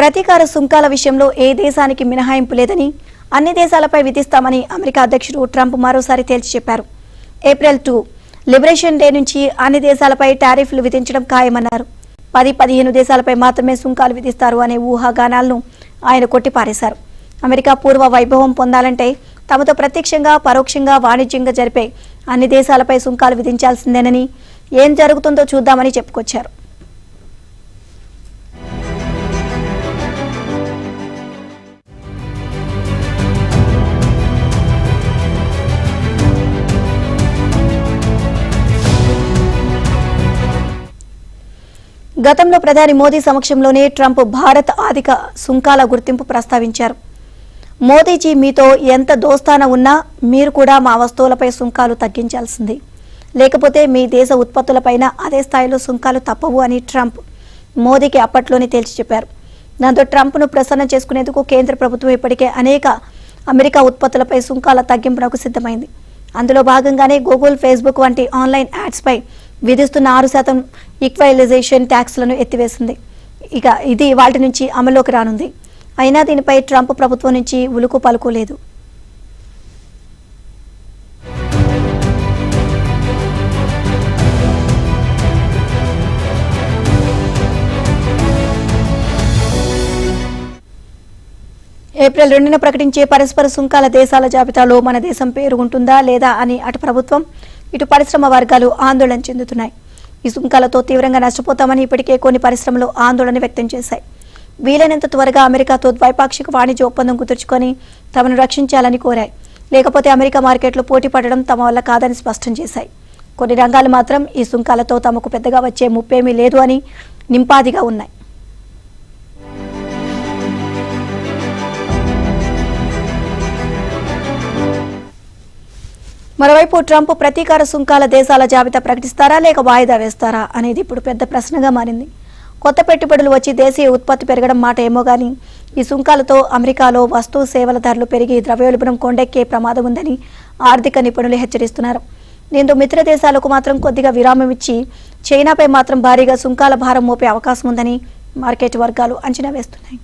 ప్రతీకార సుంకాల విషయంలో ఏ దేశానికి మినహాయింపు లేదని, అన్ని దేశాలపై విధిస్తామని అమెరికా అధ్యక్షుడు ట్రంప్ మరోసారి తేల్చి చెప్పారు. ఏప్రిల్ 2 లిబరేషన్ డే నుంచి అన్ని దేశాలపై టారిఫ్లు విధించడం ఖాయమన్నారు. 10-15 దేశాలపై మాత్రమే సుంకాలు విధిస్తారు అనే ఊహాగానాలను ఆయన కొట్టిపారేశారు. అమెరికా పూర్వ వైభవం పొందాలంటే తమతో ప్రత్యక్షంగా పరోక్షంగా వాణిజ్యంగా జరిపే అన్ని దేశాలపై సుంకాలు విధించాల్సిందేనని, ఏం జరుగుతుందో చూద్దామని చెప్పుకొచ్చారు. గతంలో ప్రధాని మోదీ సమక్షంలోనే ట్రంప్ భారత్ అధిక సుంకాల గుర్తింపు ప్రస్తావించారు. మోదీజీ, మీతో ఎంత దోస్తాన ఉన్నా మీరు కూడా మా వస్తువులపై సుంకాలు తగ్గించాల్సింది, లేకపోతే మీ దేశ ఉత్పత్తులపైన అదే స్థాయిలో సుంకాలు తప్పవు అని ట్రంప్ మోదీకి అప్పట్లోనే తేల్చి చెప్పారు. దాంతో ట్రంప్ను ప్రసన్నం చేసుకునేందుకు కేంద్ర ప్రభుత్వం ఇప్పటికే అనేక అమెరికా ఉత్పత్తులపై సుంకాల తగ్గింపునకు సిద్ధమైంది. అందులో భాగంగానే గూగుల్, ఫేస్బుక్ వంటి ఆన్లైన్ యాడ్స్పై విధిస్తున్న 6% ఈక్వలైజేషన్ ట్యాక్స్లను ఎత్తివేసింది. ఇక ఇది వాటి నుంచి అమల్లోకి రానుంది. అయినా దీనిపై ట్రంప్ ప్రభుత్వం నుంచి ఉలుకు పలుకు లేదు. ఏప్రిల్ 2న ప్రకటించే పరస్పర సుంకాల దేశాల జాబితాలో మన దేశం పేరు ఉంటుందా లేదా అని అటు ప్రభుత్వం, ఇటు పరిశ్రమ వర్గాలు ఆందోళన చెందుతున్నాయి. ఈ సుంకాలతో తీవ్రంగా నష్టపోతామని ఇప్పటికే కొన్ని పరిశ్రమలు ఆందోళన వ్యక్తం చేశాయి. వీలైనంత త్వరగా అమెరికాతో ద్వైపాక్షిక వాణిజ్య ఒప్పందం కుదుర్చుకొని తమను రక్షించాలని కోరాయి. లేకపోతే అమెరికా మార్కెట్లో పోటీ పడడం తమ వల్ల కాదని స్పష్టం చేశాయి. కొన్ని రంగాలు మాత్రం ఈ సుంకాలతో తమకు పెద్దగా వచ్చే ముప్పేమీ లేదు అని నింపాదిగా ఉన్నాయి. మరోవైపు ట్రంప్ ప్రతీకార సుంకాల దేశాల జాబితా ప్రకటిస్తారా లేక వాయిదా వేస్తారా అనేది ఇప్పుడు పెద్ద ప్రశ్నగా మారింది. కొత్త పెట్టుబడులు వచ్చి దేశీయ ఉత్పత్తి పెరగడం మాట ఏమో గానీ, ఈ సుంకాలతో అమెరికాలో వస్తు సేవల ధరలు పెరిగి ద్రవ్యోల్బణం కొండెక్కే ప్రమాదం ఉందని ఆర్థిక నిపుణులు హెచ్చరిస్తున్నారు. దీంతో మిత్ర దేశాలకు మాత్రం కొద్దిగా విరామం ఇచ్చి చైనాపై మాత్రం భారీగా సుంకాల భారం మోపే అవకాశం ఉందని మార్కెట్ వర్గాలు అంచనా వేస్తున్నాయి.